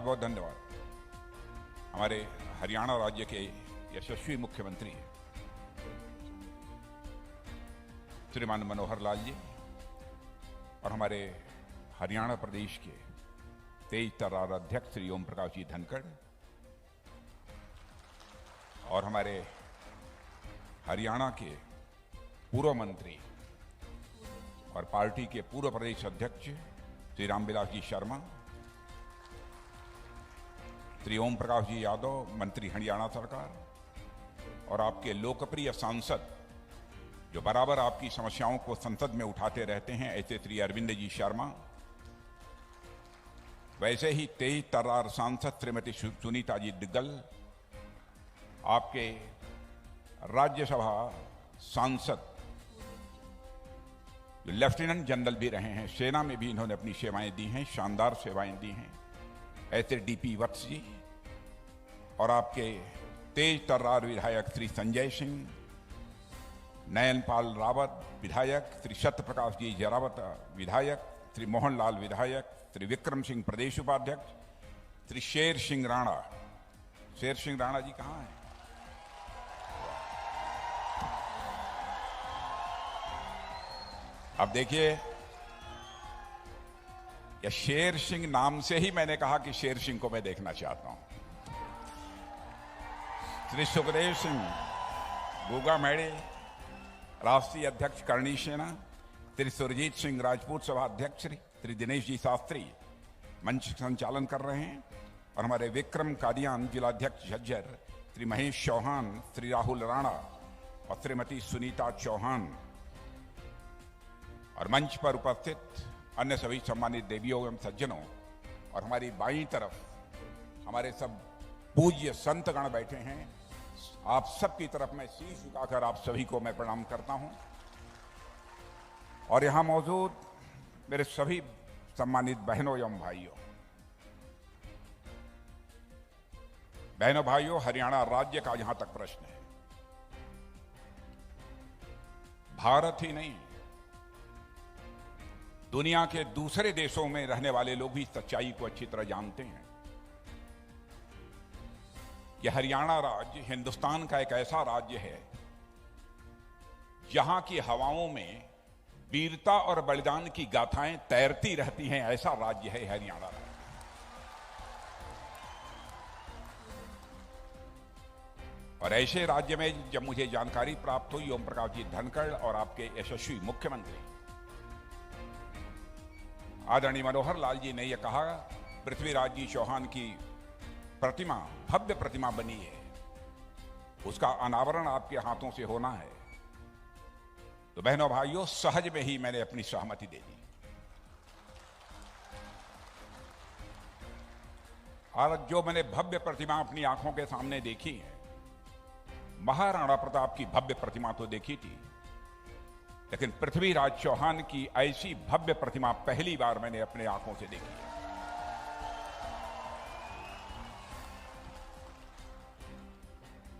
बहुत धन्यवाद। हमारे हरियाणा राज्य के यशस्वी मुख्यमंत्री श्रीमान मनोहर लाल जी और हमारे हरियाणा प्रदेश के तेज तर्रार अध्यक्ष श्री ओम प्रकाश जी धनखड़ और हमारे हरियाणा के पूर्व मंत्री और पार्टी के पूर्व प्रदेश अध्यक्ष श्री रामविलास जी शर्मा, श्री ओम प्रकाश जी यादव मंत्री हरियाणा सरकार और आपके लोकप्रिय सांसद जो बराबर आपकी समस्याओं को संसद में उठाते रहते हैं, ऐसे श्री अरविंद जी शर्मा, वैसे ही तेज तर्रार सांसद श्रीमती सुनीता जी डिग्गल, आपके राज्यसभा सांसद जो लेफ्टिनेंट जनरल भी रहे हैं, सेना में भी इन्होंने अपनी सेवाएं दी हैं, शानदार सेवाएं दी हैं, ऐसे डीपी वत्स जी और आपके तेज तर्रार विधायक श्री संजय सिंह, नयनपाल रावत विधायक, श्री सत्य प्रकाश जी जरावत विधायक, श्री मोहन लाल विधायक, श्री विक्रम सिंह प्रदेश उपाध्यक्ष, श्री शेर सिंह राणा। शेर सिंह राणा जी कहाँ हैं? अब देखिए, या शेर सिंह नाम से ही मैंने कहा कि शेर सिंह को मैं देखना चाहता हूं। श्री सुखदेव सिंह गुगा मेड़े राष्ट्रीय अध्यक्ष करणी सेना, श्री सुरजीत सिंह राजपूत सभा अध्यक्ष, श्री दिनेश जी शास्त्री मंच संचालन कर रहे हैं और हमारे विक्रम कादियान जिलाध्यक्ष झज्जर, श्री महेश चौहान, श्री राहुल राणा और श्रीमती सुनीता चौहान और मंच पर उपस्थित अन्य सभी सम्मानित देवियों एवं सज्जनों और हमारी बाईं तरफ हमारे सब पूज्य संतगण बैठे हैं, आप सबकी तरफ मैं शीश झुकाकर आप सभी को मैं प्रणाम करता हूं और यहां मौजूद मेरे सभी सम्मानित बहनों एवं भाइयों। बहनों भाइयों, हरियाणा राज्य का जहां तक प्रश्न है, भारत ही नहीं दुनिया के दूसरे देशों में रहने वाले लोग भी सच्चाई को अच्छी तरह जानते हैं। यह हरियाणा राज्य हिंदुस्तान का एक ऐसा राज्य है जहां की हवाओं में वीरता और बलिदान की गाथाएं तैरती रहती हैं, ऐसा राज्य है हरियाणा राज्य। और ऐसे राज्य में जब मुझे जानकारी प्राप्त हुई ओम प्रकाश जी धनखड़ और आपके यशस्वी मुख्यमंत्री आदरणीय मनोहर लाल जी ने यह कहा, पृथ्वीराज जी चौहान की प्रतिमा भव्य प्रतिमा बनी है, उसका अनावरण आपके हाथों से होना है, तो बहनों भाइयों सहज में ही मैंने अपनी सहमति दे दी। और जो मैंने भव्य प्रतिमा अपनी आंखों के सामने देखी है, महाराणा प्रताप की भव्य प्रतिमा तो देखी थी, लेकिन पृथ्वीराज चौहान की ऐसी भव्य प्रतिमा पहली बार मैंने अपने आंखों से देखी है।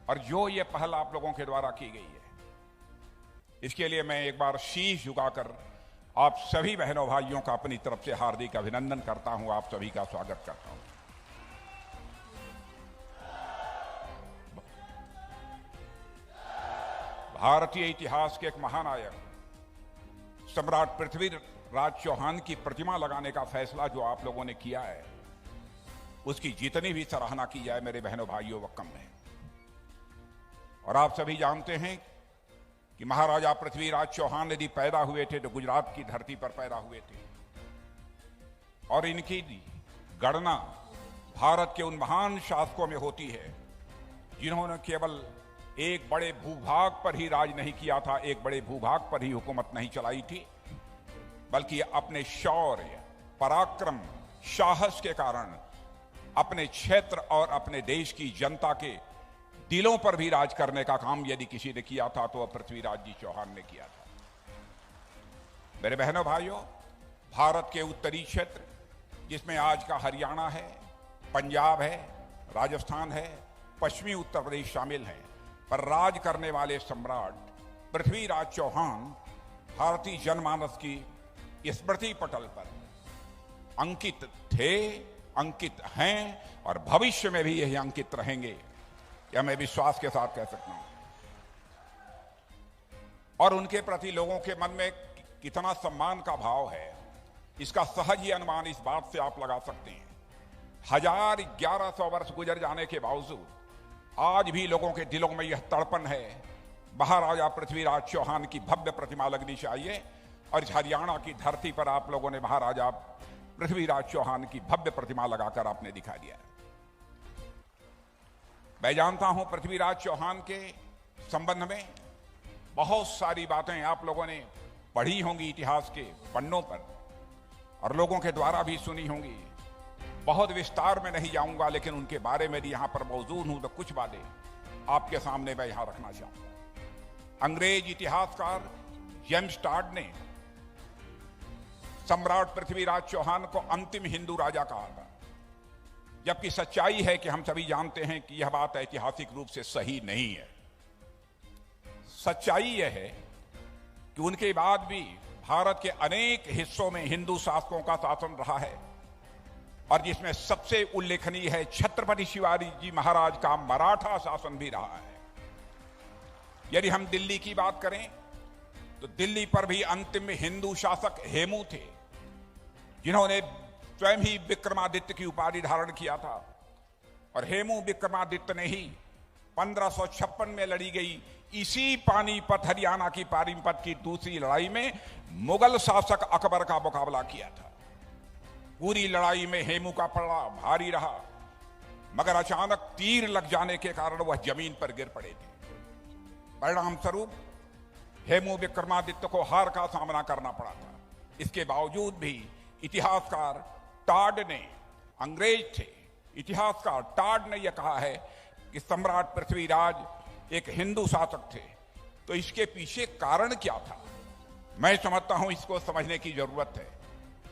और जो ये पहल आप लोगों के द्वारा की गई है, इसके लिए मैं एक बार शीश झुकाकर आप सभी बहनों भाइयों का अपनी तरफ से हार्दिक अभिनंदन करता हूं, आप सभी का स्वागत करता हूं। भारतीय इतिहास के एक महानायक सम्राट पृथ्वीराज चौहान की प्रतिमा लगाने का फैसला जो आप लोगों ने किया है, उसकी जितनी भी सराहना की जाए मेरे बहनों भाइयों वो कम है। और आप सभी जानते हैं कि महाराजा पृथ्वीराज चौहान यदि पैदा हुए थे तो गुजरात की धरती पर पैदा हुए थे और इनकी गणना भारत के उन महान शासकों में होती है जिन्होंने केवल एक बड़े भूभाग पर ही राज नहीं किया था, एक बड़े भूभाग पर ही हुकूमत नहीं चलाई थी, बल्कि अपने शौर्य, पराक्रम, साहस के कारण अपने क्षेत्र और अपने देश की जनता के दिलों पर भी राज करने का काम यदि किसी ने किया था तो पृथ्वीराज जी चौहान ने किया था। मेरे बहनों भाइयों, भारत के उत्तरी क्षेत्र जिसमें आज का हरियाणा है, पंजाब है, राजस्थान है, पश्चिमी उत्तर प्रदेश शामिल हैं, पर राज करने वाले सम्राट पृथ्वीराज चौहान भारतीय जनमानस की स्मृति पटल पर अंकित थे अंकित हैं और भविष्य में भी यही अंकित रहेंगे, यह मैं विश्वास के साथ कह सकता हूं। और उनके प्रति लोगों के मन में कितना सम्मान का भाव है, इसका सहज ही अनुमान इस बात से आप लगा सकते हैं। 1100 वर्ष गुजर जाने के बावजूद आज भी लोगों के दिलों में यह तड़पन है, महाराजा पृथ्वीराज चौहान की भव्य प्रतिमा लगनी चाहिए। और इस हरियाणा की धरती पर आप लोगों ने महाराजा पृथ्वीराज चौहान की भव्य प्रतिमा लगाकर आपने दिखा दिया। मैं जानता हूं पृथ्वीराज चौहान के संबंध में बहुत सारी बातें आप लोगों ने पढ़ी होंगी इतिहास के पन्नों पर और लोगों के द्वारा भी सुनी होंगी। बहुत विस्तार में नहीं जाऊंगा, लेकिन उनके बारे में भी यहां पर मौजूद हूं तो कुछ बातें आपके सामने मैं यहां रखना चाहूंगा। अंग्रेज इतिहासकार जेम्स टॉड ने सम्राट पृथ्वीराज चौहान को अंतिम हिंदू राजा कहा था, जबकि सच्चाई है कि हम सभी जानते हैं कि यह बात ऐतिहासिक रूप से सही नहीं है। सच्चाई यह है कि उनके बाद भी भारत के अनेक हिस्सों में हिंदू शासकों का शासन रहा है और जिसमें सबसे उल्लेखनीय है छत्रपति शिवाजी जी महाराज का मराठा शासन भी रहा है। यदि हम दिल्ली की बात करें तो दिल्ली पर भी अंतिम हिंदू शासक हेमू थे, जिन्होंने स्वयं ही विक्रमादित्य की उपाधि धारण किया था। और हेमू विक्रमादित्य ने ही 1556 में लड़ी गई इसी पानीपत हरियाणा की पानीपत की दूसरी लड़ाई में मुगल शासक अकबर का मुकाबला किया था। पूरी लड़ाई में हेमू का पलड़ा भारी रहा, मगर अचानक तीर लग जाने के कारण वह जमीन पर गिर पड़े थे। परिणाम स्वरूप हेमू विक्रमादित्य को हार का सामना करना पड़ा था। इसके बावजूद भी इतिहासकार टॉड ने, अंग्रेज थे, इतिहासकार टॉड ने यह कहा है कि सम्राट पृथ्वीराज एक हिंदू शासक थे। तो इसके पीछे कारण क्या था, मैं समझता हूं इसको समझने की जरूरत है।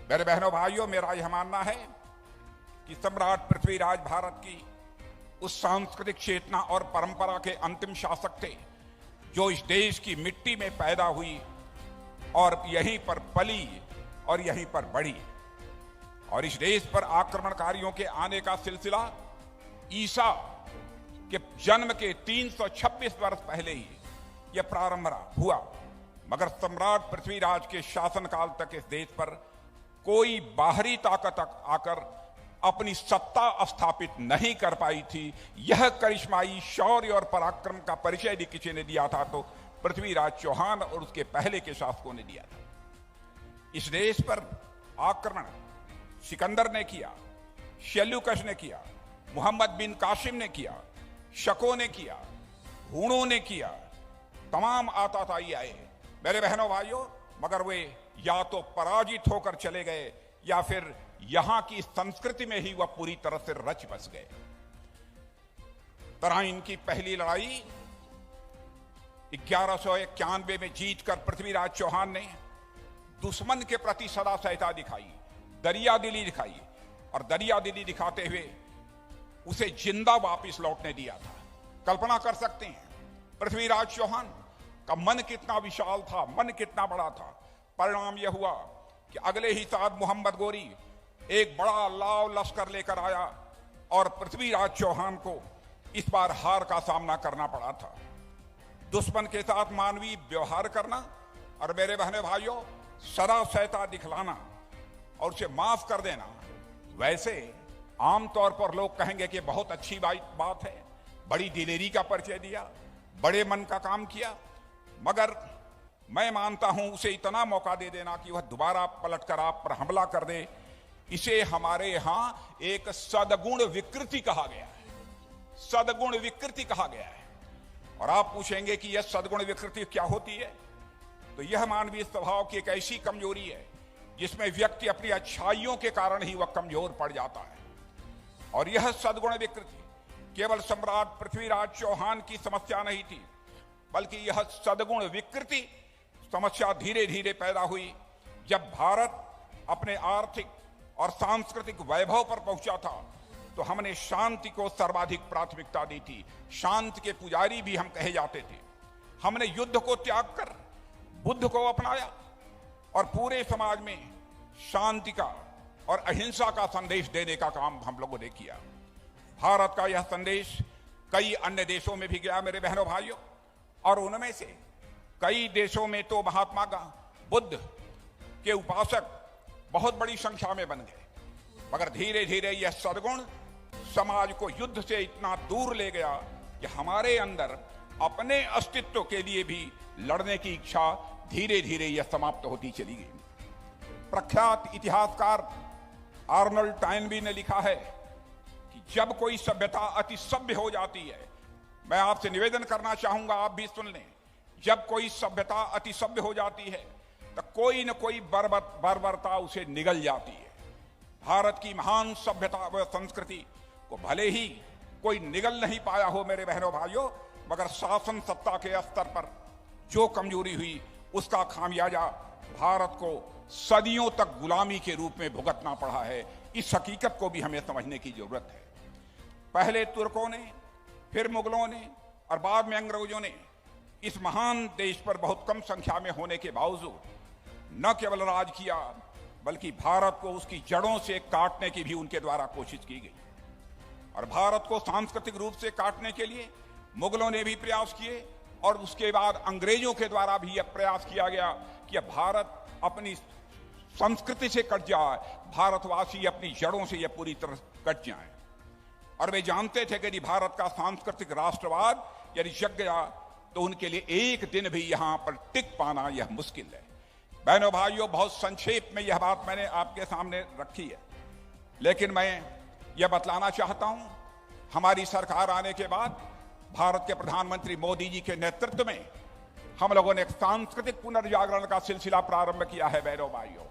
मेरे बहनों भाइयों, मेरा यह मानना है कि सम्राट पृथ्वीराज भारत की उस सांस्कृतिक चेतना और परंपरा के अंतिम शासक थे जो इस देश की मिट्टी में पैदा हुई और यहीं पर पली और यहीं पर बढ़ी। और इस देश पर आक्रमणकारियों के आने का सिलसिला ईसा के जन्म के 326 वर्ष पहले ही यह प्रारंभ हुआ, मगर सम्राट पृथ्वीराज के शासनकाल तक इस देश पर कोई बाहरी ताकत आकर अपनी सत्ता स्थापित नहीं कर पाई थी। यह करिश्माई शौर्य और पराक्रम का परिचय यदि किसी ने दिया था तो पृथ्वीराज चौहान और उसके पहले के शासकों ने दिया था। इस देश पर आक्रमण सिकंदर ने किया, शेल्यूकस ने किया, मोहम्मद बिन कासिम ने किया, शकों ने किया, हूणों ने किया, तमाम आताताई आए मेरे बहनों भाइयों, मगर वे या तो पराजित होकर चले गए या फिर यहां की संस्कृति में ही वह पूरी तरह से रच बस गए। तराइन की पहली लड़ाई 1191 में जीतकर पृथ्वीराज चौहान ने दुश्मन के प्रति सदा सहायता दिखाई, दरियादिली दिखाई और दरियादिली दिखाते हुए उसे जिंदा वापिस लौटने दिया था। कल्पना कर सकते हैं पृथ्वीराज चौहान का मन कितना विशाल था, मन कितना बड़ा था। परिणाम यह हुआ कि अगले ही साल मोहम्मद गोरी एक बड़ा लाव लश्कर लेकर आया और पृथ्वीराज चौहान को इस बार हार का सामना करना पड़ा था। दुश्मन के साथ मानवीय व्यवहार करना और मेरे बहने भाइयों सदा सहायता दिखलाना और उसे माफ कर देना, वैसे आमतौर पर लोग कहेंगे कि बहुत अच्छी बात है, बड़ी दिलेरी का परिचय दिया, बड़े मन का काम किया, मगर मैं मानता हूं उसे इतना मौका दे देना कि वह दोबारा पलटकर आप पर हमला कर दे, इसे हमारे यहां एक सद्गुण विकृति कहा गया है। सद्गुण विकृति कहा गया है। और आप पूछेंगे कि यह सद्गुण विकृति क्या होती है, तो यह मानवीय स्वभाव की एक ऐसी कमजोरी है जिसमें व्यक्ति अपनी अच्छाइयों के कारण ही वह कमजोर पड़ जाता है। और यह सद्गुण विकृति केवल सम्राट पृथ्वीराज चौहान की समस्या नहीं थी, बल्कि यह सद्गुण विकृति समस्या धीरे धीरे पैदा हुई जब भारत अपने आर्थिक और सांस्कृतिक वैभव पर पहुंचा था। तो हमने शांति को सर्वाधिक प्राथमिकता दी थी, शांति के पुजारी भी हम कहे जाते थे। हमने युद्ध को त्याग कर बुद्ध को अपनाया और पूरे समाज में शांति का और अहिंसा का संदेश देने का काम हम लोगों ने किया। भारत का यह संदेश कई अन्य देशों में भी गया मेरे बहनों भाइयों, और उनमें से कई देशों में तो महात्मा बुद्ध के उपासक बहुत बड़ी संख्या में बन गए, मगर धीरे धीरे यह सद्गुण समाज को युद्ध से इतना दूर ले गया कि हमारे अंदर अपने अस्तित्व के लिए भी लड़ने की इच्छा धीरे धीरे यह समाप्त होती चली गई। प्रख्यात इतिहासकार आर्नल्ड टॉयनबी ने लिखा है कि जब कोई सभ्यता अति सभ्य हो जाती है, मैं आपसे निवेदन करना चाहूंगा, आप भी सुन लें, जब कोई सभ्यता अति सभ्य हो जाती है तो कोई न कोई बर्बरता उसे निगल जाती है। भारत की महान सभ्यता व संस्कृति को भले ही कोई निगल नहीं पाया हो मेरे बहनों भाइयों, मगर शासन सत्ता के स्तर पर जो कमजोरी हुई उसका खामियाजा भारत को सदियों तक गुलामी के रूप में भुगतना पड़ा है। इस हकीकत को भी हमें समझने की जरूरत है। पहले तुर्कों ने, फिर मुगलों ने और बाद में अंग्रेजों ने इस महान देश पर बहुत कम संख्या में होने के बावजूद न केवल राज किया, बल्कि भारत को उसकी जड़ों से काटने की भी उनके द्वारा कोशिश की गई। और भारत को सांस्कृतिक रूप से काटने के लिए मुगलों ने भी प्रयास किए, और उसके बाद अंग्रेजों के द्वारा भी यह प्रयास किया गया कि भारत अपनी संस्कृति से कट जाए, भारतवासी अपनी जड़ों से यह पूरी तरह कट जाए। और वे जानते थे कि यदि भारत का सांस्कृतिक राष्ट्रवाद यदि जग गया तो उनके लिए एक दिन भी यहां पर टिक पाना यह मुश्किल है। बहनों भाइयों, बहुत संक्षेप में यह बात मैंने आपके सामने रखी है, लेकिन मैं यह बतलाना चाहता हूं, हमारी सरकार आने के बाद भारत के प्रधानमंत्री मोदी जी के नेतृत्व में हम लोगों ने एक सांस्कृतिक पुनर्जागरण का सिलसिला प्रारंभ किया है बहनों भाइयों,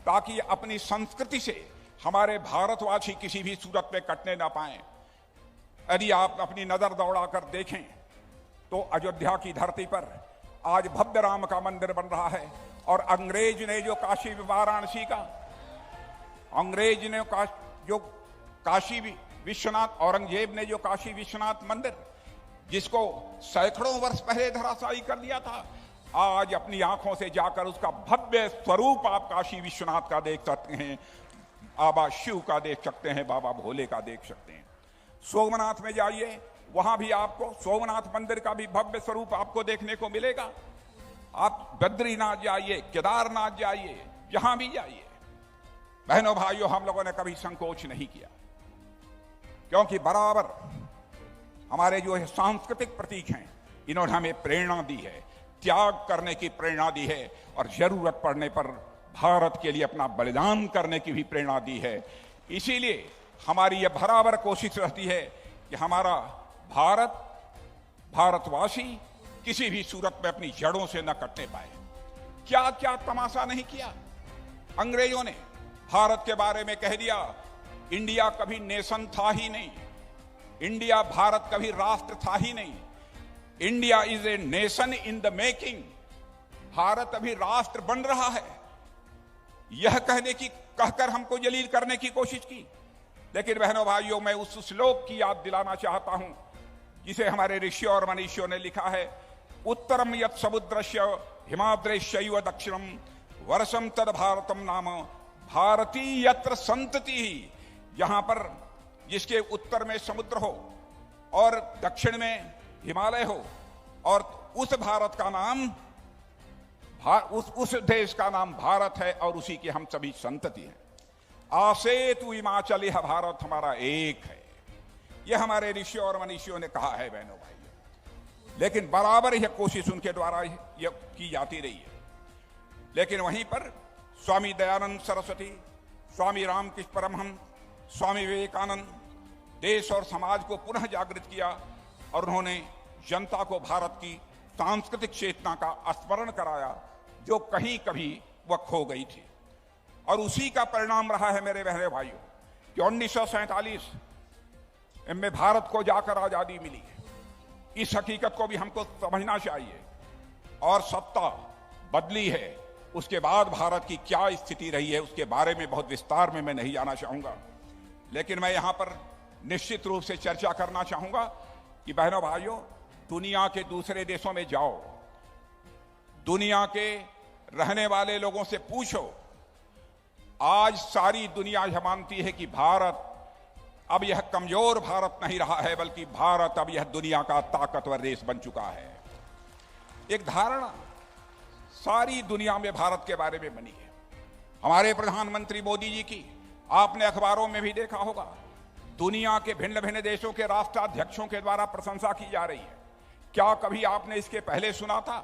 ताकि अपनी संस्कृति से हमारे भारतवासी किसी भी सूरत में कटने ना पाए। यदि आप अपनी नजर दौड़ाकर देखें तो अयोध्या की धरती पर आज भव्य राम का मंदिर बन रहा है, और अंग्रेज ने जो काशी वाराणसी का जो काशी विश्वनाथ, औरंगजेब ने जो काशी विश्वनाथ मंदिर, जिसको सैकड़ों वर्ष पहले धराशायी कर दिया था, आज अपनी आंखों से जाकर उसका भव्य स्वरूप आप काशी विश्वनाथ का देख सकते हैं, बाबा शिव का देख सकते हैं, बाबा भोले का देख सकते हैं। सोमनाथ में जाइए, वहां भी आपको सोमनाथ मंदिर का भी भव्य स्वरूप आपको देखने को मिलेगा। आप बद्रीनाथ जाइए, केदारनाथ जाइए, जहां भी जाइए, बहनों भाइयों, हम लोगों ने कभी संकोच नहीं किया, क्योंकि बराबर हमारे जो सांस्कृतिक प्रतीक हैं, इन्होंने हमें प्रेरणा दी है, त्याग करने की प्रेरणा दी है, और जरूरत पड़ने पर भारत के लिए अपना बलिदान करने की भी प्रेरणा दी है। इसीलिए हमारी यह बराबर कोशिश रहती है कि हमारा भारतवासी किसी भी सूरत में अपनी जड़ों से न कटने पाए। क्या क्या तमाशा नहीं किया अंग्रेजों ने, भारत के बारे में कह दिया इंडिया कभी नेशन था ही नहीं, इंडिया भारत कभी राष्ट्र था ही नहीं, India is a nation in the making, Bharat अभी राष्ट्र बन रहा है। यह कहकर हमको जलील करने की कोशिश की। लेकिन बहनों भाइयों, मैं उस श्लोक की याद दिलाना चाहता हूं जिसे हमारे ऋषियों और मनीषियों ने लिखा है, उत्तरम यत् समुद्रस्य हिमाद्रेश्यैव दक्षिणम वर्षम तद भारतम नाम भारती यत्र संतति। यहां पर जिसके उत्तर में समुद्र हो और दक्षिण में हिमालय हो, और उस भारत का नाम उस देश का नाम भारत है, और उसी के हम सभी संतति हैं। आसेतु हिमाचल, यह भारत हमारा एक है। यह हमारे ऋषियों और मनीषियों ने कहा है बहनों भाइयों, लेकिन बराबर यह कोशिश उनके द्वारा यह की जाती रही है। लेकिन वहीं पर स्वामी दयानंद सरस्वती, स्वामी रामकृष्ण परमहंस, स्वामी विवेकानंद देश और समाज को पुनः जागृत किया, और उन्होंने जनता को भारत की सांस्कृतिक चेतना का स्मरण कराया जो कहीं कभी वह खो गई थी। और उसी का परिणाम रहा है मेरे बहने भाइयों कि 1947 में भारत को जाकर आजादी मिली है। इस हकीकत को भी हमको समझना चाहिए। और सत्ता बदली है, उसके बाद भारत की क्या स्थिति रही है उसके बारे में बहुत विस्तार में मैं नहीं जाना चाहूंगा, लेकिन मैं यहां पर निश्चित रूप से चर्चा करना चाहूंगा कि बहनों भाइयों, दुनिया के दूसरे देशों में जाओ, दुनिया के रहने वाले लोगों से पूछो, आज सारी दुनिया यह मानती है कि भारत अब यह कमजोर भारत नहीं रहा है, बल्कि भारत अब यह दुनिया का ताकतवर देश बन चुका है। एक धारणा सारी दुनिया में भारत के बारे में बनी है। हमारे प्रधानमंत्री मोदी जी की आपने अखबारों में भी देखा होगा, दुनिया के भिन्न भिन्न देशों के राष्ट्राध्यक्षों के द्वारा प्रशंसा की जा रही है। क्या कभी आपने इसके पहले सुना था?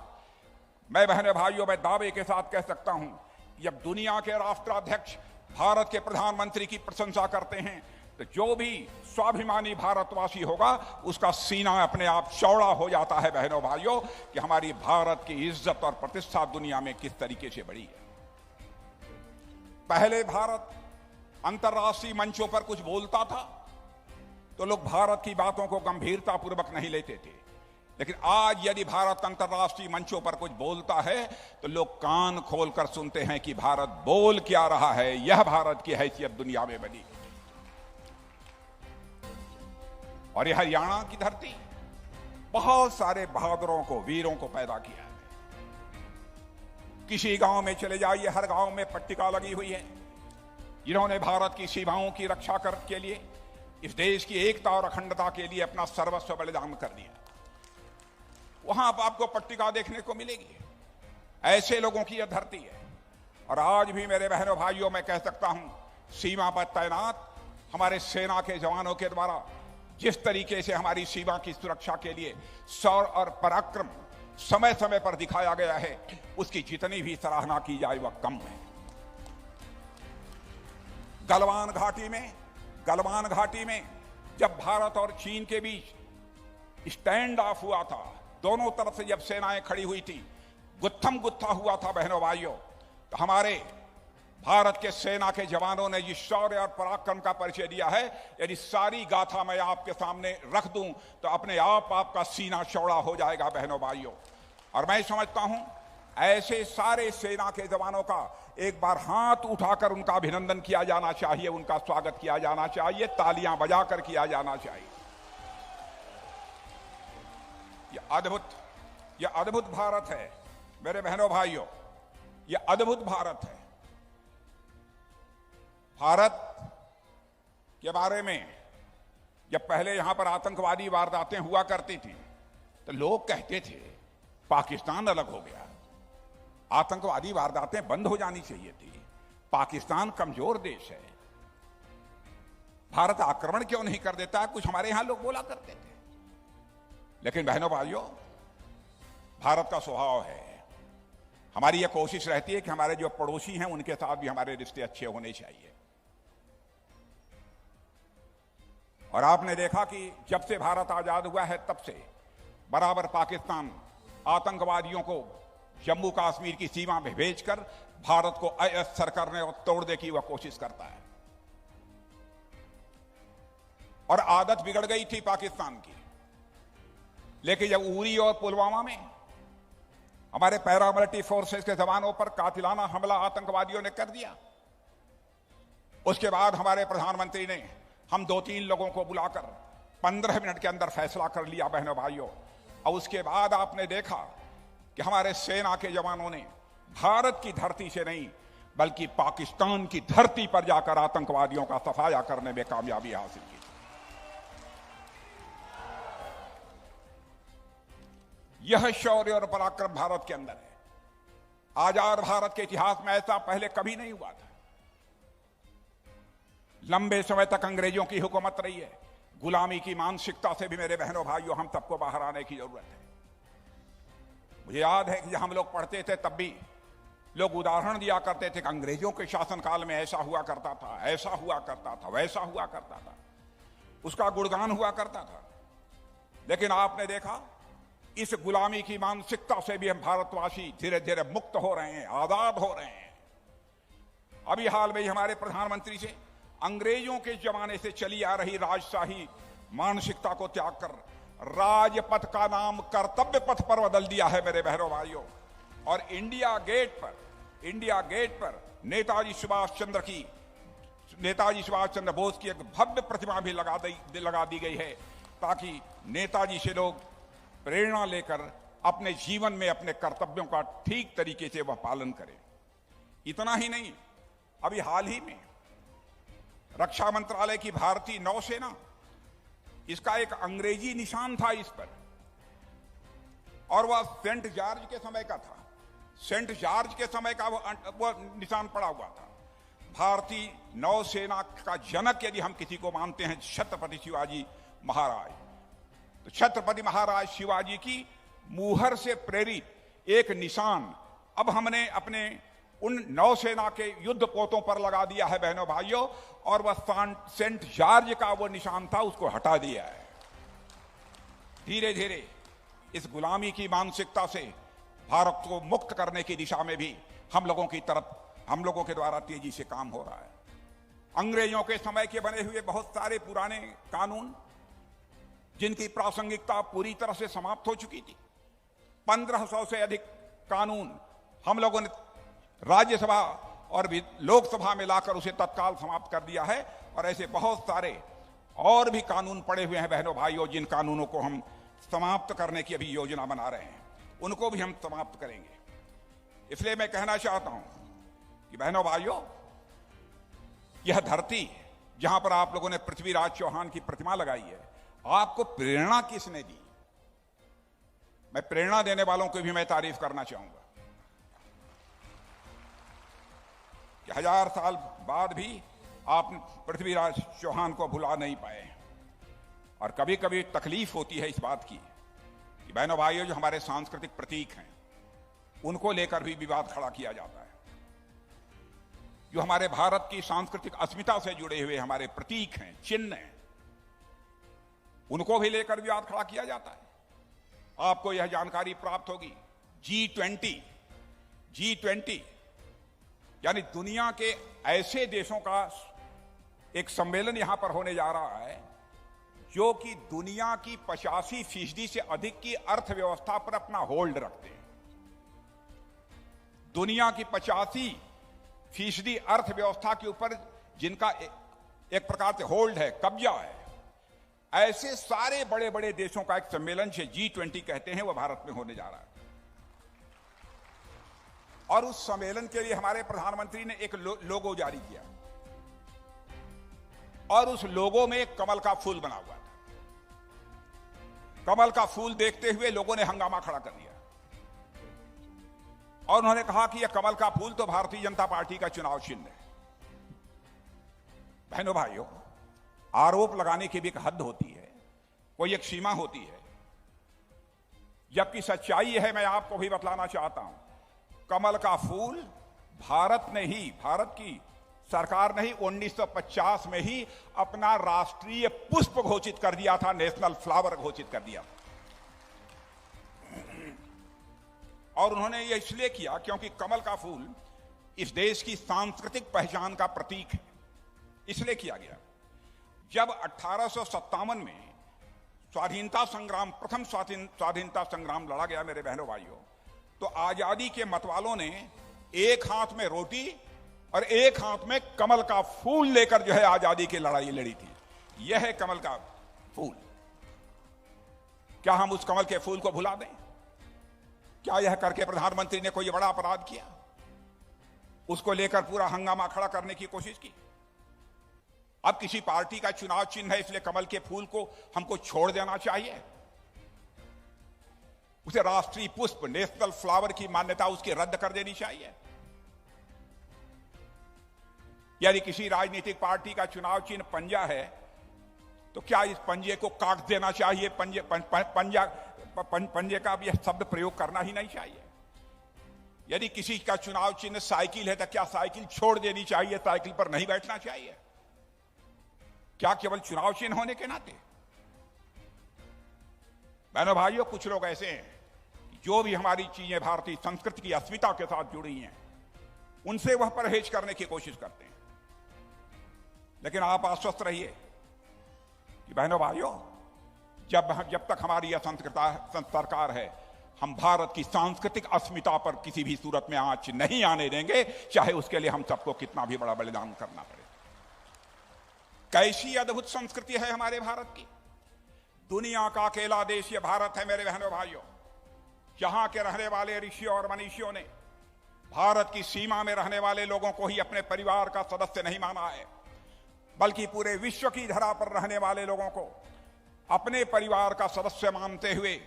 मैं बहनों भाइयों, मैं दावे के साथ कह सकता हूं कि जब दुनिया के राष्ट्राध्यक्ष भारत के प्रधानमंत्री की प्रशंसा करते हैं तो जो भी स्वाभिमानी भारतवासी होगा उसका सीना अपने आप चौड़ा हो जाता है बहनों भाइयों, कि हमारी भारत की इज्जत और प्रतिष्ठा दुनिया में किस तरीके से बढ़ी है। पहले भारत अंतर्राष्ट्रीय मंचों पर कुछ बोलता था तो लोग भारत की बातों को गंभीरतापूर्वक नहीं लेते थे, लेकिन आज यदि भारत अंतर्राष्ट्रीय मंचों पर कुछ बोलता है तो लोग कान खोलकर सुनते हैं कि भारत बोल क्या रहा है। यह भारत की हैसियत दुनिया में बनी। और यह हरियाणा की धरती बहुत सारे बहादुरों को, वीरों को पैदा किया है। किसी गांव में चले जाइए, हर गांव में पट्टिका लगी हुई है, जिन्होंने भारत की सीमाओं की रक्षा के लिए, इस देश की एकता और अखंडता के लिए अपना सर्वस्व बलिदान कर दिया। वहां आपको पट्टिका देखने को मिलेगी। ऐसे लोगों की यह धरती है। और आज भी मेरे बहनों भाइयों, मैं कह सकता हूं, सीमा पर तैनात हमारे सेना के जवानों के द्वारा जिस तरीके से हमारी सीमा की सुरक्षा के लिए शौर्य और पराक्रम समय समय पर दिखाया गया है, उसकी जितनी भी सराहना की जाए वह कम है। गलवान घाटी में जब भारत और चीन के बीच स्टैंड ऑफ हुआ था, दोनों तरफ से जब सेनाएं खड़ी हुई थी, गुत्थम गुत्था हुआ था बहनों भाइयों, तो हमारे भारत के सेना के जवानों ने जिस शौर्य और पराक्रम का परिचय दिया है, यदि सारी गाथा मैं आपके सामने रख दूं तो अपने आप आपका सीना चौड़ा हो जाएगा बहनों भाइयों। और मैं समझता हूं ऐसे सारे सेना के जवानों का एक बार हाथ उठाकर उनका अभिनंदन किया जाना चाहिए, उनका स्वागत किया जाना चाहिए, तालियां बजाकर किया जाना चाहिए। यह अद्भुत भारत है मेरे बहनों भाइयों, यह अद्भुत भारत है। भारत के बारे में जब पहले यहां पर आतंकवादी वारदातें हुआ करती थी तो लोग कहते थे पाकिस्तान अलग हो गया, आतंकवादी वारदातें बंद हो जानी चाहिए थी, पाकिस्तान कमजोर देश है, भारत आक्रमण क्यों नहीं कर देता, कुछ हमारे यहां लोग बोला करते थे। लेकिन बहनों भाइयों, भारत का स्वभाव है, हमारी यह कोशिश रहती है कि हमारे जो पड़ोसी हैं उनके साथ भी हमारे रिश्ते अच्छे होने चाहिए। और आपने देखा कि जब से भारत आजाद हुआ है तब से बराबर पाकिस्तान आतंकवादियों को जम्मू कश्मीर की सीमा में भेजकर भारत को अस्थिर करने और तोड़ने की वह कोशिश करता है। और आदत बिगड़ गई थी पाकिस्तान की, लेकिन जब उरी और पुलवामा में हमारे पैरामिलिट्री फोर्सेस के जवानों पर कातिलाना हमला आतंकवादियों ने कर दिया, उसके बाद हमारे प्रधानमंत्री ने हम 2-3 लोगों को बुलाकर 15 मिनट के अंदर फैसला कर लिया बहनों भाइयों। और उसके बाद आपने देखा कि हमारे सेना के जवानों ने भारत की धरती से नहीं बल्कि पाकिस्तान की धरती पर जाकर आतंकवादियों का सफाया करने में कामयाबी हासिल की। यह शौर्य और पराक्रम भारत के अंदर है। आजाद भारत के इतिहास में ऐसा पहले कभी नहीं हुआ था। लंबे समय तक अंग्रेजों की हुकूमत रही है। गुलामी की मानसिकता से भी मेरे बहनों भाइयों हम सबको बाहर आने की जरूरत है। मुझे याद है कि जब हम लोग पढ़ते थे तब भी लोग उदाहरण दिया करते थे कि अंग्रेजों के शासनकाल में ऐसा हुआ करता था, ऐसा हुआ करता था, वैसा हुआ करता था, उसका गुणगान हुआ करता था। लेकिन आपने देखा इस गुलामी की मानसिकता से भी हम भारतवासी धीरे धीरे मुक्त हो रहे हैं, आजाद हो रहे हैं। अभी हाल में ही हमारे प्रधानमंत्री से अंग्रेजों के जमाने से चली आ रही राजशाही मानसिकता को त्याग कर राजपथ का नाम कर्तव्य पथ पर बदल दिया है मेरे बहनों भाइयों। और इंडिया गेट पर नेताजी सुभाष चंद्र बोस की एक भव्य प्रतिमा भी लगा दी गई है, ताकि नेताजी से लोग प्रेरणा लेकर अपने जीवन में अपने कर्तव्यों का ठीक तरीके से वह पालन करें। इतना ही नहीं, अभी हाल ही में रक्षा मंत्रालय की भारतीय नौसेना, इसका एक अंग्रेजी निशान था इस पर, और वह सेंट जॉर्ज के समय का था। सेंट जॉर्ज के समय का वो निशान पड़ा हुआ था। भारतीय नौसेना का जनक यदि हम किसी को मानते हैं छत्रपति शिवाजी महाराज, तो छत्रपति महाराज शिवाजी की मुहर से प्रेरित एक निशान अब हमने अपने उन नौसेना के युद्ध पोतों पर लगा दिया है बहनों भाइयों, और वह सेंट जॉर्ज का वो निशान था उसको हटा दिया है। धीरे धीरे इस गुलामी की मानसिकता से भारत को मुक्त करने की दिशा में भी हम लोगों के द्वारा तेजी से काम हो रहा है। अंग्रेजों के समय के बने हुए बहुत सारे पुराने कानून, जिनकी प्रासंगिकता पूरी तरह से समाप्त हो चुकी थी, 1500 से अधिक कानून हम लोगों ने राज्यसभा और भी लोकसभा में लाकर उसे तत्काल समाप्त कर दिया है। और ऐसे बहुत सारे और भी कानून पड़े हुए हैं बहनों भाइयों, जिन कानूनों को हम समाप्त करने की अभी योजना बना रहे हैं, उनको भी हम समाप्त करेंगे। इसलिए मैं कहना चाहता हूं कि बहनों भाइयों, यह धरती जहां पर आप लोगों ने पृथ्वीराज चौहान की प्रतिमा लगाई है, आपको प्रेरणा किसने दी? मैं प्रेरणा देने वालों को भी मैं तारीफ करना चाहूंगा कि 1000 साल बाद भी आप पृथ्वीराज चौहान को भुला नहीं पाए। और कभी कभी तकलीफ होती है इस बात की कि बहनों भाइयों, जो हमारे सांस्कृतिक प्रतीक हैं उनको लेकर भी विवाद खड़ा किया जाता है। जो हमारे भारत की सांस्कृतिक अस्मिता से जुड़े हुए हमारे प्रतीक हैं, चिन्ह हैं, उनको भी लेकर विवाद खड़ा किया जाता है। आपको यह जानकारी प्राप्त होगी, G20 यानी दुनिया के ऐसे देशों का एक सम्मेलन यहां पर होने जा रहा है जो कि दुनिया की 85% से अधिक की अर्थव्यवस्था पर अपना होल्ड रखते हैं। दुनिया की 85% अर्थव्यवस्था के ऊपर जिनका एक प्रकार से होल्ड है, कब्जा है, ऐसे सारे बड़े बड़े देशों का एक सम्मेलन से G20 कहते हैं, वह भारत में होने जा रहा है। और उस सम्मेलन के लिए हमारे प्रधानमंत्री ने एक लोगो जारी किया और उस लोगो में एक कमल का फूल बना हुआ था। कमल का फूल देखते हुए लोगों ने हंगामा खड़ा कर दिया और उन्होंने कहा कि यह कमल का फूल तो भारतीय जनता पार्टी का चुनाव चिन्ह है। बहनों भाइयों, आरोप लगाने की भी एक हद होती है, कोई एक सीमा होती है, जबकि सच्चाई है, मैं आपको भी बतलाना चाहता हूं, कमल का फूल भारत की सरकार ने ही 1950 में ही अपना राष्ट्रीय पुष्प घोषित कर दिया था, नेशनल फ्लावर घोषित कर दिया। और उन्होंने यह इसलिए किया क्योंकि कमल का फूल इस देश की सांस्कृतिक पहचान का प्रतीक है, इसलिए किया गया। जब 1857 में प्रथम स्वाधीनता संग्राम लड़ा गया मेरे बहनों भाइयों, तो आजादी के मतवालों ने एक हाथ में रोटी और एक हाथ में कमल का फूल लेकर जो है आजादी की लड़ाई लड़ी थी। यह है कमल का फूल। क्या हम उस कमल के फूल को भुला दें? क्या यह करके प्रधानमंत्री ने कोई बड़ा अपराध किया? उसको लेकर पूरा हंगामा खड़ा करने की कोशिश की। अब किसी पार्टी का चुनाव चिन्ह है इसलिए कमल के फूल को हमको छोड़ देना चाहिए? उसे राष्ट्रीय पुष्प, नेशनल फ्लावर की मान्यता उसकी रद्द कर देनी चाहिए? यदि किसी राजनीतिक पार्टी का चुनाव चिन्ह पंजा है तो क्या इस पंजे को काट देना चाहिए? पंजे का भी शब्द प्रयोग करना ही नहीं चाहिए। यदि किसी का चुनाव चिन्ह साइकिल है तो क्या साइकिल छोड़ देनी चाहिए? साइकिल पर नहीं बैठना चाहिए? क्या केवल चुनाव चिन्ह होने के नाते? बहनों भाइयों, कुछ लोग ऐसे हैं जो भी हमारी चीजें भारतीय संस्कृति की अस्मिता के साथ जुड़ी हैं, उनसे वह परहेज करने की कोशिश करते हैं। लेकिन आप आश्वस्त रहिए कि बहनों भाइयों, जब तक हमारी यह सरकार है, हम भारत की सांस्कृतिक अस्मिता पर किसी भी सूरत में आंच नहीं आने देंगे, चाहे उसके लिए हम सबको कितना भी बड़ा बलिदान करना पड़े। कैसी अद्भुत संस्कृति है हमारे भारत की। दुनिया का अकेला देश यह भारत है मेरे बहनों भाइयों, जहां के रहने वाले ऋषियों और मनीषियों ने भारत की सीमा में रहने वाले लोगों को ही अपने परिवार का सदस्य नहीं माना है, बल्कि पूरे विश्व की धरा पर रहने वाले लोगों को अपने परिवार का सदस्य मानते हुए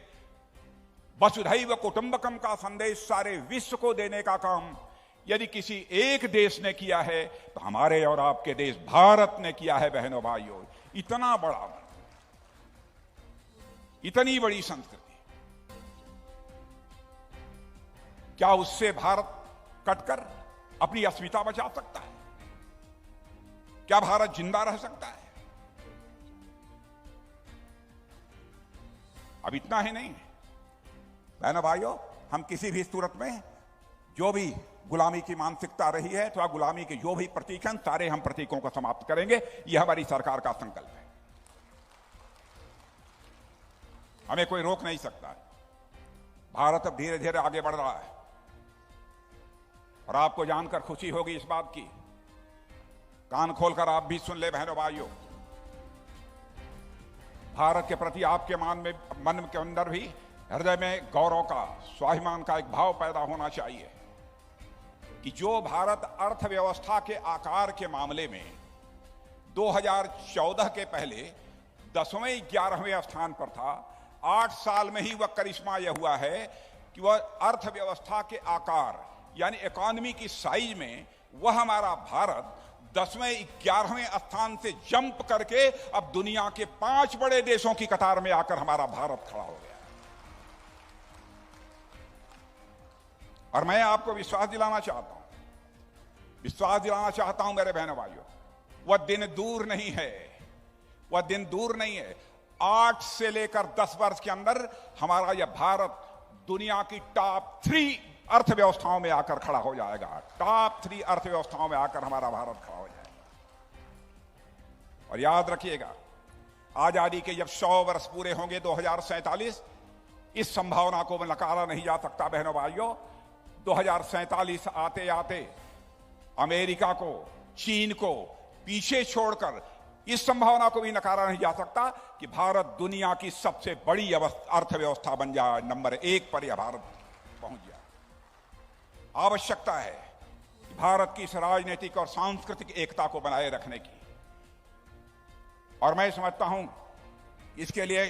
वसुधैव कुटुंबकम का संदेश सारे विश्व को देने का काम यदि किसी एक देश ने किया है तो हमारे और आपके देश भारत ने किया है। बहनों भाइयों, इतना बड़ा, इतनी बड़ी संस्कृति, क्या उससे भारत कटकर अपनी अस्मिता बचा सकता है? क्या भारत जिंदा रह सकता है? अब इतना ही नहीं, बहनों भाइयों, हम किसी भी सूरत में जो भी गुलामी की मानसिकता रही है अथवा गुलामी के जो भी प्रतीक हैं, सारे हम प्रतीकों को समाप्त करेंगे। यह हमारी सरकार का संकल्प है। हमें कोई रोक नहीं सकता है। भारत अब धीरे धीरे आगे बढ़ रहा है और आपको जानकर खुशी होगी इस बात की, कान खोलकर आप भी सुन ले बहनों भाइयों, भारत के प्रति आपके मन के अंदर भी हृदय में गौरव का, स्वाभिमान का एक भाव पैदा होना चाहिए कि जो भारत अर्थव्यवस्था के आकार के मामले में 2014 के पहले 10वें 11वें स्थान पर था, 8 साल में ही वह करिश्मा यह हुआ है कि वह अर्थव्यवस्था के आकार यानी इकोनॉमी की साइज में वह हमारा भारत 10वें 11वें स्थान से जंप करके अब दुनिया के 5 बड़े देशों की कतार में आकर हमारा भारत खड़ा हो गया। और मैं आपको विश्वास दिलाना चाहता हूं मेरे बहनों भाइयों, वह दिन दूर नहीं है, वह दिन दूर नहीं है। 8 से लेकर 10 वर्ष के अंदर हमारा यह भारत दुनिया की टॉप 3 अर्थव्यवस्थाओं में आकर खड़ा हो जाएगा। टॉप 3 अर्थव्यवस्थाओं में आकर हमारा भारत खड़ा हो जाएगा। और याद रखिएगा, आजादी के जब 100 वर्ष पूरे होंगे 2047, इस संभावना को नकारा नहीं जा सकता बहनों भाइयों। 2047 आते आते अमेरिका को, चीन को पीछे छोड़कर इस संभावना को भी नकारा नहीं जा सकता कि भारत दुनिया की सबसे बड़ी अर्थव्यवस्था बन जाए, नंबर 1 पर यह भारत पहुंच जाए। आवश्यकता है कि भारत की इस राजनीतिक और सांस्कृतिक एकता को बनाए रखने की, और मैं समझता हूं इसके लिए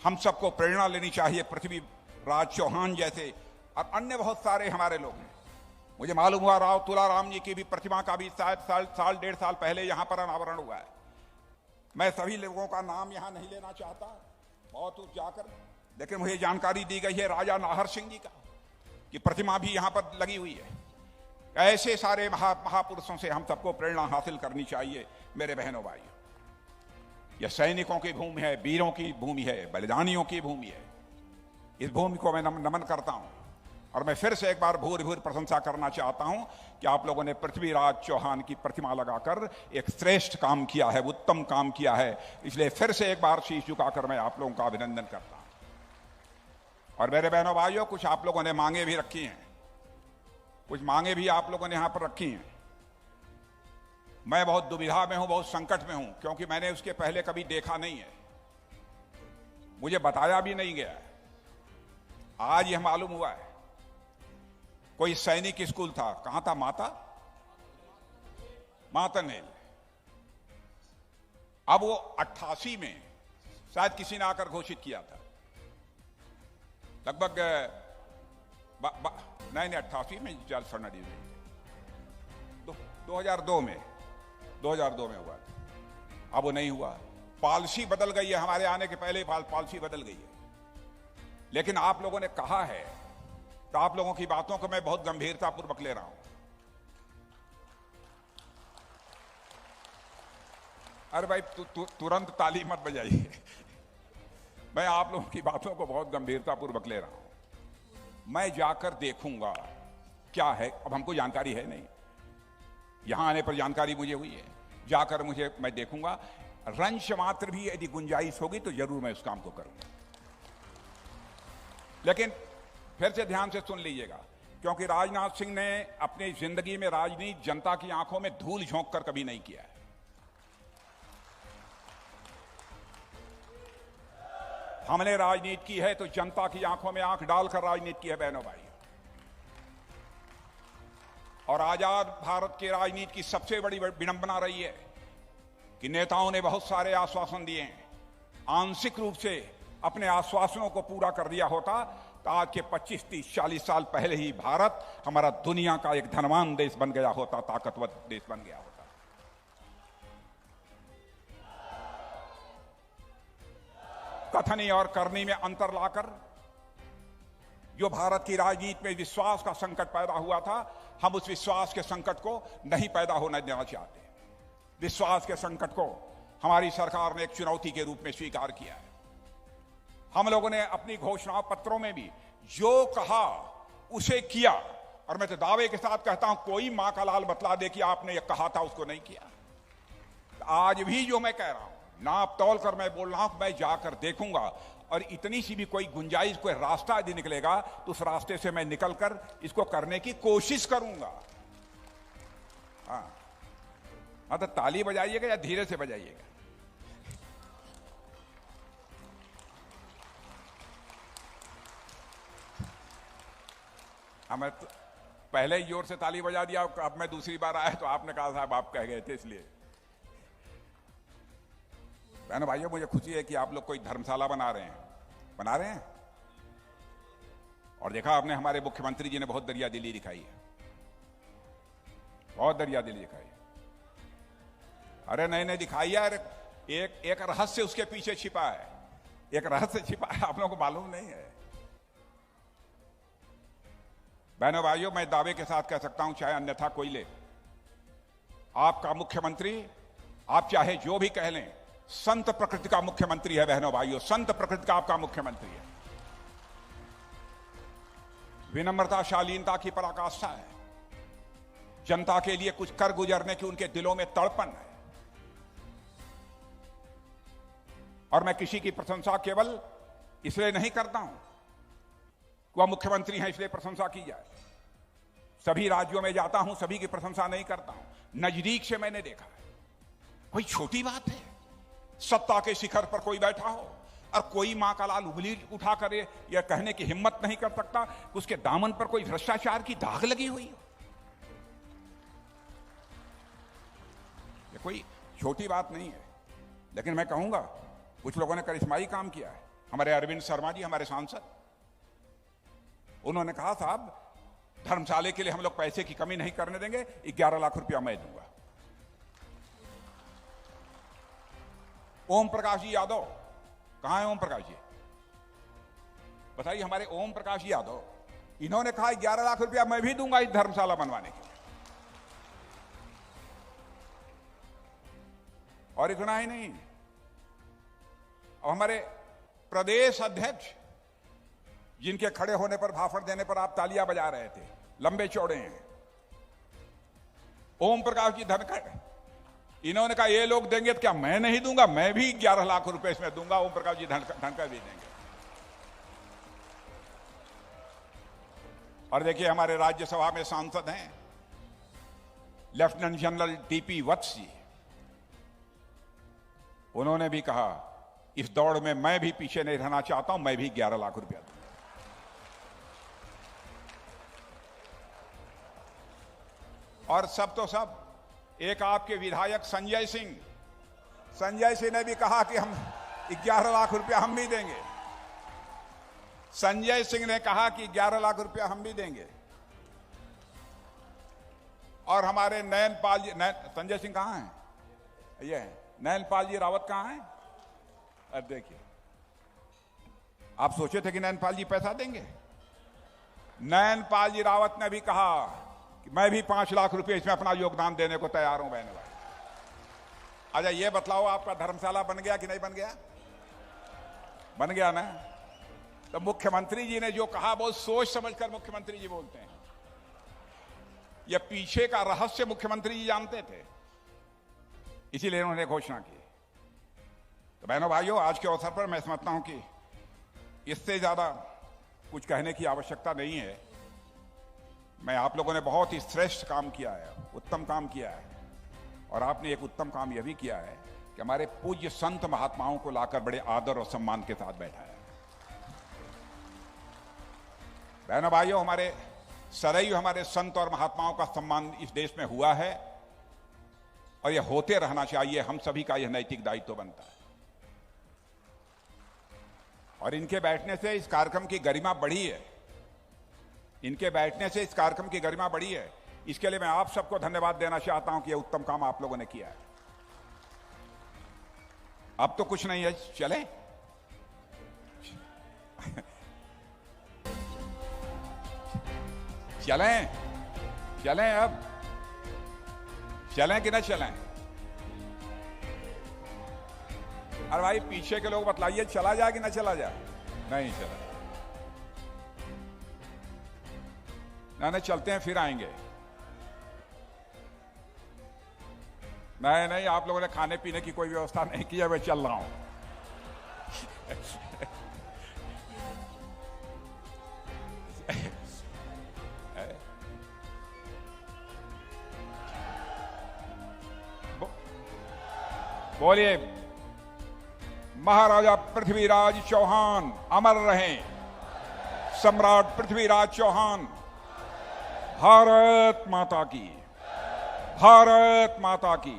हम सबको प्रेरणा लेनी चाहिए। पृथ्वीराज चौहान जैसे और अन्य बहुत सारे हमारे लोग हैं। मुझे मालूम हुआ राव तुलाराम जी की भी प्रतिमा का भी शायद साल 1.5 साल पहले यहां पर अनावरण हुआ है। मैं सभी लोगों का नाम यहां नहीं लेना चाहता, बहुत दूर जाकर, लेकिन मुझे जानकारी दी गई है राजा नाहर सिंह जी का कि प्रतिमा भी यहां पर लगी हुई है। ऐसे सारे महापुरुषों से हम सबको प्रेरणा हासिल करनी चाहिए मेरे बहनों भाइयों। यह सैनिकों की भूमि है, वीरों की भूमि है, बलिदानियों की भूमि है। इस भूमि को मैं नमन करता हूं और मैं फिर से एक बार भूरि भूरि प्रशंसा करना चाहता हूं कि आप लोगों ने पृथ्वीराज चौहान की प्रतिमा लगाकर एक श्रेष्ठ काम किया है, उत्तम काम किया है। इसलिए फिर से एक बार शीश झुकाकर मैं आप लोगों का अभिनंदन करता हूं। और मेरे बहनों भाइयों, कुछ आप लोगों ने मांगे भी रखी हैं, कुछ मांगे भी आप लोगों ने यहां पर रखी हैं। मैं बहुत दुविधा में हूं, बहुत संकट में हूं, क्योंकि मैंने उसके पहले कभी देखा नहीं है, मुझे बताया भी नहीं गया है। आज यह मालूम हुआ है। कोई सैनिक स्कूल था, कहां था? मातनेल। अब वो 88 में शायद किसी ने आकर घोषित किया था, लगभग नहीं 88 में, जल फर्नांडिस में 2002 में हुआ था। अब वो नहीं हुआ, पॉलिसी बदल गई है। हमारे आने के पहले पॉलिसी बदल गई है। लेकिन आप लोगों ने कहा है तो आप लोगों की बातों को मैं बहुत गंभीरतापूर्वक ले रहा हूं। अरे भाई तुरंत ताली मत बजाइए। मैं आप लोगों की बातों को बहुत गंभीरतापूर्वक ले रहा हूं। मैं जाकर देखूंगा क्या है। अब हमको जानकारी है नहीं, यहां आने पर जानकारी मुझे हुई है। जाकर मैं देखूंगा, रंश मात्र भी यदि गुंजाइश होगी तो जरूर मैं उस काम को करूंगा। लेकिन फिर से ध्यान से सुन लीजिएगा, क्योंकि राजनाथ सिंह ने अपनी जिंदगी में राजनीति जनता की आंखों में धूल झोंक कर कभी नहीं किया है। हमने राजनीति की है तो जनता की आंखों में आंख डालकर राजनीति की है बहनों भाई। और आजाद भारत की राजनीति की सबसे बड़ी विडंबना रही है कि नेताओं ने बहुत सारे आश्वासन दिए हैं। आंशिक रूप से अपने आश्वासनों को पूरा कर दिया होता तो आज के 25, 30, 40 साल पहले ही भारत हमारा दुनिया का एक धनवान देश बन गया होता, ताकतवर देश बन गया होता। कथनी और करनी में अंतर लाकर जो भारत की राजनीति में विश्वास का संकट पैदा हुआ था, हम उस विश्वास के संकट को नहीं पैदा होने देना चाहते। विश्वास के संकट को हमारी सरकार ने एक चुनौती के रूप में स्वीकार किया है। हम लोगों ने अपनी घोषणा पत्रों में भी जो कहा उसे किया, और मैं तो दावे के साथ कहता हूं कोई मां का लाल बतला दे कि आपने ये कहा था उसको नहीं किया। आज भी जो मैं कह रहा हूं, नाप तौल कर मैं बोल रहा हूं, मैं जाकर देखूंगा और इतनी सी भी कोई गुंजाइश, कोई रास्ता यदि निकलेगा तो उस रास्ते से मैं निकलकर इसको करने की कोशिश करूंगा। हाँ तो ताली बजाइएगा या धीरे से बजाइएगा। हाँ, मैं तो पहले ही जोर से ताली बजा दिया, अब मैं दूसरी बार आया तो आपने कहा साहब आप कह गए थे, इसलिए। बहनों भाइयों, मुझे खुशी है कि आप लोग कोई धर्मशाला बना रहे हैं और देखा आपने हमारे मुख्यमंत्री जी ने बहुत दरिया दिली दिखाई है, बहुत दरिया दिली दिखाई है। अरे नहीं दिखाई है, अरे एक रहस्य उसके पीछे छिपा है, एक रहस्य छिपा है, आप लोगों को मालूम नहीं है। बहनों भाइयों, मैं दावे के साथ कह सकता हूं, चाहे अन्यथा कोई ले, आपका मुख्यमंत्री, आप चाहे जो भी कह लें, संत प्रकृति का मुख्यमंत्री है। बहनों भाइयों, संत प्रकृति का आपका मुख्यमंत्री है। विनम्रता, शालीनता की पराकाष्ठा है। जनता के लिए कुछ कर गुजरने की उनके दिलों में तड़पन है। और मैं किसी की प्रशंसा केवल इसलिए नहीं करता हूं कि वह मुख्यमंत्री हैं इसलिए प्रशंसा की जाए। सभी राज्यों में जाता हूं, सभी की प्रशंसा नहीं करता हूं। नजदीक से मैंने देखा है, कोई छोटी बात है, सत्ता के शिखर पर कोई बैठा हो और कोई मां का लाल उंगली उठा कर यह कहने की हिम्मत नहीं कर सकता कि उसके दामन पर कोई भ्रष्टाचार की दाग लगी हुई हो। यह कोई छोटी बात नहीं है। लेकिन मैं कहूंगा कुछ लोगों ने करिश्माई काम किया है। हमारे अरविंद शर्मा जी, हमारे सांसद, उन्होंने कहा साहब धर्मशाले के लिए हम लोग पैसे की कमी नहीं करने देंगे, 11 लाख रुपया मैं दूंगा। ओम प्रकाश जी यादव, कहां है ओम प्रकाश जी? बताइए, हमारे ओम प्रकाश यादव, इन्होंने कहा 11 लाख रुपया मैं भी दूंगा इस धर्मशाला बनवाने के लिए। और इतना ही नहीं, और हमारे प्रदेश अध्यक्ष, जिनके खड़े होने पर, भाषण देने पर आप तालियां बजा रहे थे, लंबे चौड़े हैं, ओम प्रकाश जी धनखड़, इन्होंने कहा ये लोग देंगे तो क्या मैं नहीं दूंगा, मैं भी 11 लाख रुपए इसमें दूंगा। ओम प्रकाश जी धनखड़ भी देंगे। और देखिए, हमारे राज्यसभा में सांसद हैं लेफ्टिनेंट जनरल टीपी वत्स जी, उन्होंने भी कहा इस दौड़ में मैं भी पीछे नहीं रहना चाहता हूं, मैं भी 11 लाख रुपया दूंगा। और सब तो सब, एक आपके विधायक संजय सिंह ने भी कहा कि हम 11 लाख रुपया हम भी देंगे। संजय सिंह ने कहा कि 11 लाख रुपया हम भी देंगे। और हमारे नयनपाल जी, संजय सिंह कहां हैं? ये है नयनपाल जी रावत, कहां हैं? अब देखिए, आप सोचे थे कि नयनपाल जी पैसा देंगे? नयनपाल जी रावत ने भी कहा कि मैं भी 5 लाख रुपए इसमें अपना योगदान देने को तैयार हूं। बहनों भाई, अच्छा ये बतलाओ, आपका धर्मशाला बन गया कि नहीं बन गया? बन गया ना? तो मुख्यमंत्री जी ने जो कहा बहुत सोच समझकर मुख्यमंत्री जी बोलते हैं। यह पीछे का रहस्य मुख्यमंत्री जी जानते थे, इसीलिए उन्होंने घोषणा की। तो बहनों भाइयों, आज के अवसर पर मैं समझता हूं कि इससे ज्यादा कुछ कहने की आवश्यकता नहीं है। मैं, आप लोगों ने बहुत ही श्रेष्ठ काम किया है, उत्तम काम किया है। और आपने एक उत्तम काम यह भी किया है कि हमारे पूज्य संत महात्माओं को लाकर बड़े आदर और सम्मान के साथ बैठाया। बहनों भाइयों, हमारे सदैव हमारे संत और महात्माओं का सम्मान इस देश में हुआ है और यह होते रहना चाहिए। हम सभी का यह नैतिक दायित्व बनता है। और इनके बैठने से इस कार्यक्रम की गरिमा बढ़ी है। इनके बैठने से इस कार्यक्रम की गरिमा बढ़ी है। इसके लिए मैं आप सबको धन्यवाद देना चाहता हूं कि यह उत्तम काम आप लोगों ने किया है। अब तो कुछ नहीं है, चले चलें चलें, अब चलें कि ना चलें? अरे भाई पीछे के लोग बतलाइए, चला जाए कि ना चला जाए? नहीं चला, नहीं चलते हैं, फिर आएंगे। नहीं, आप लोगों ने खाने पीने की कोई व्यवस्था नहीं की है, मैं चल रहा हूं। बोलिए, महाराजा पृथ्वीराज चौहान अमर रहें। सम्राट पृथ्वीराज चौहान। भारत माता की, भारत माता की।